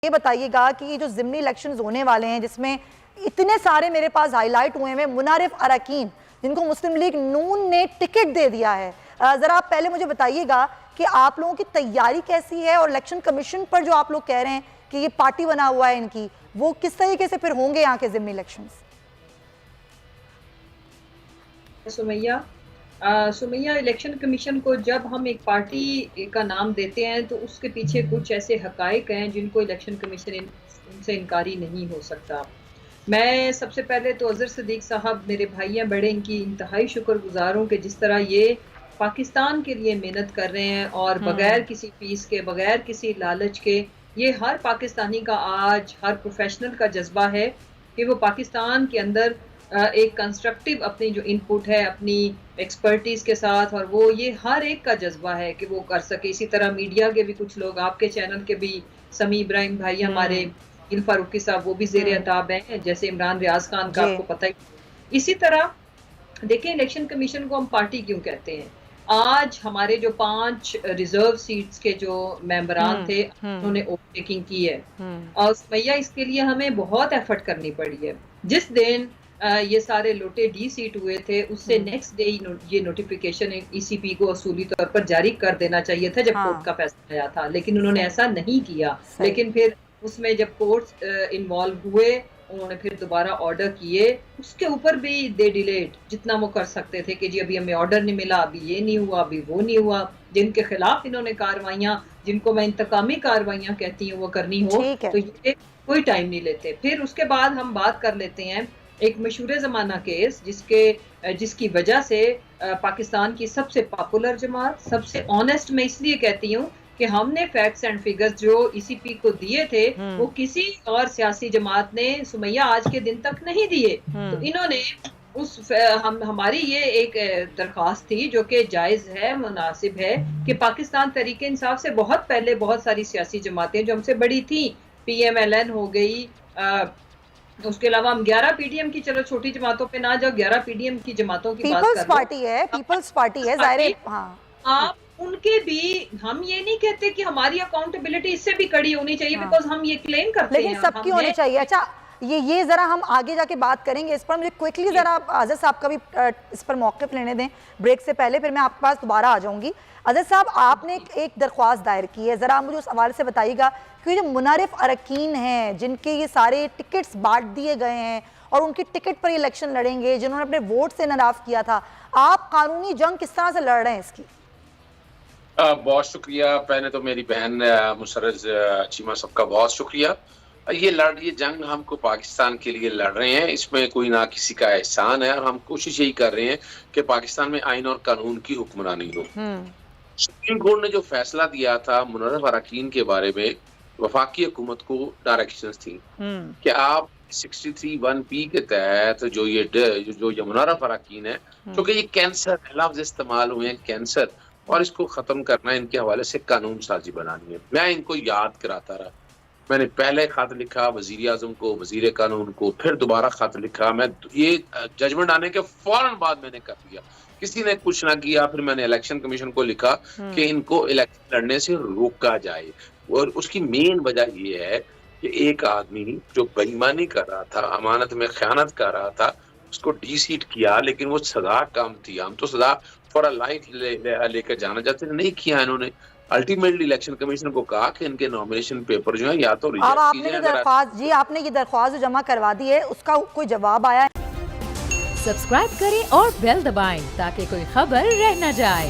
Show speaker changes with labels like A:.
A: ये बताइएगा कि ये जो ज़िमनी इलेक्शंस होने वाले हैं जिसमें इतने सारे मेरे पास हाईलाइट हुए हैं, मुनारिफ अरकान जिनको मुस्लिम लीग नून ने टिकट दे दिया है, ज़रा आप पहले मुझे बताइएगा कि आप लोगों की तैयारी कैसी है और इलेक्शन कमीशन पर जो आप लोग कह रहे हैं कि ये पार्टी बना हुआ है इनकी, वो किस तरीके से फिर होंगे यहाँ के ज़िमनी इलेक्शंस?
B: सुमैया, इलेक्शन कमीशन को जब हम एक पार्टी का नाम देते हैं तो उसके पीछे कुछ ऐसे हकाइक हैं जिनको इलेक्शन कमीशन उनसे इनकारी नहीं हो सकता। मैं सबसे पहले तो अजहर सिद्दीक साहब मेरे भाई हैं बड़े, इनकी इंतहाई शुक्रगुजार हूँ कि जिस तरह ये पाकिस्तान के लिए मेहनत कर रहे हैं और बगैर किसी फीस के, बगैर किसी लालच के, ये हर पाकिस्तानी का आज हर प्रोफेशनल का जज्बा है कि वो पाकिस्तान के अंदर एक कंस्ट्रक्टिव अपनी जो इनपुट है अपनी एक्सपर्टीज के साथ, और वो ये हर एक का जज्बा है कि वो कर सके। इसी तरह मीडिया के भी कुछ लोग, आपके चैनल के भी समी इब्राहिम भाई हमारे, गिल फारूकी साहब वो भी ज़ेर अताब हैं, जैसे इमरान रियाज खान का आपको पता ही। इसी तरह देखें, इलेक्शन कमीशन को हम पार्टी क्यों कहते हैं? आज हमारे जो 5 रिजर्व सीट्स के जो मेंबरान थे उन्होंने ओवरटेकिंग की है और भैया इसके लिए हमें बहुत एफर्ट करनी पड़ी है। जिस दिन ये सारे लोटे डी सीट हुए थे उससे नेक्स्ट डे ये नोटिफिकेशन ईसीपी को असूली तौर पर जारी कर देना चाहिए था जब कोर्ट का फैसला आया था, लेकिन उन्होंने ऐसा नहीं किया। लेकिन फिर उसमें जब कोर्ट्स इन्वॉल्व हुए, उन्होंने फिर दोबारा ऑर्डर किए, उसके ऊपर भी दे डिलेड जितना वो कर सकते थे कि जी अभी हमें ऑर्डर नहीं मिला, अभी ये नहीं हुआ, अभी वो नहीं हुआ। जिनके खिलाफ इन्होंने कार्रवाइयां, जिनको मैं इंतकामी कार्रवाइयां कहती हूँ, वो करनी हो तो ये कोई टाइम नहीं लेते। फिर उसके बाद हम बात कर लेते हैं एक मशहूर ज़माना केस जिसकी वजह से पाकिस्तान की सबसे पॉपुलर जमात, सबसे ऑनेस्ट, मैं इसलिए कहती हूँ कि हमने फैक्ट्स एंड फिगर्स जो ईसीपी को दिए थे वो किसी और सियासी जमात ने सुमैया आज के दिन तक नहीं दिए। तो इन्होंने हमारी ये एक दरख्वास्त थी जो कि जायज़ है, मुनासिब है, कि पाकिस्तान तहरीक इंसाफ से बहुत पहले बहुत सारी सियासी जमातें जो हमसे बड़ी थी, PMLN हो गई, उसके अलावा हम 11 पीडीएम की, चलो छोटी जमातों पे ना जाओ, 11 पीडीएम की जमातों की बात कर
A: पीपल्स पार्टी है ज़ाहिर।
B: आप उनके भी, हम ये नहीं कहते कि हमारी अकाउंटेबिलिटी इससे भी कड़ी होनी चाहिए, बिकॉज हम ये क्लेम करते हैं,
A: लेकिन सबकी होनी चाहिए। अच्छा, ये जरा हम आगे जाके बात करेंगे इस पर। मुझे क्विकली जरा आज़ाद साहब का भी इस पर मौक़िफ़ लेने दें ब्रेक से पहले, फिर मैं आपके पास दोबारा आ जाऊंगी। आज़ाद साहब, आपने एक दरख्वास्त दायर की है, ज़रा मुझे उस हवाले से बताइएगा कि जो मुनारिफ अरकान हैं जिनके ये सारे टिकट्स बांट दिए गए हैं और उनकी टिकट पर इलेक्शन लड़ेंगे, जिन्होंने अपने वोट से नाराज़ किया था, आप कानूनी जंग किस तरह से लड़ रहे हैं इसकी?
C: बहुत शुक्रिया। पहले तो मेरी बहन मुसर्रज चीमा सबका बहुत शुक्रिया। ये जंग हमको पाकिस्तान के लिए लड़ रहे हैं, इसमें कोई ना किसी का एहसान है और हम कोशिश यही कर रहे हैं कि पाकिस्तान में आइन और कानून की हुक्मरानी हो। सुप्रीम कोर्ट ने जो फैसला दिया था मुनारिफ अरकान के बारे में, वफाकी हुकूमत को डायरेक्शंस थी कि आप 63(1)(p के तहत जो मुनारिफ अरकान है, क्योंकि ये कैंसर लफ्ज इस्तेमाल हुए हैं, कैंसर, और इसको खत्म करना है, इनके हवाले से कानून साजी बनानी है। मैं इनको याद कराता रहा, मैंने पहले खत लिखा वजीर आजम को, वजीर कानून को, फिर दोबारा खत लिखा। मैं ये जजमेंट आने के फौरन बाद मैंने कर दिया, किसी ने कुछ ना किया। फिर मैंने इलेक्शन कमीशन को लिखा कि इनको इलेक्शन लड़ने से रोका जाए, और उसकी मेन वजह ये है कि एक आदमी जो बेईमानी कर रहा था, अमानत में खयानत कर रहा था, उसको डी-सीट किया, लेकिन वो सजा कम थी। हम तो सजा फॉर लाइफ लेकर जाना चाहते थे, नहीं किया इन्होंने। अल्टीमेटली इलेक्शन कमीशन को कहा कि इनके नॉमिनेशन पेपर जो है या तो रिजेक्ट कीजिए।
A: आपने ये दरख्वास्त जमा करवा दी है, उसका कोई जवाब आया?
D: सब्सक्राइब करें और बेल दबाएं ताकि कोई खबर रह न जाए।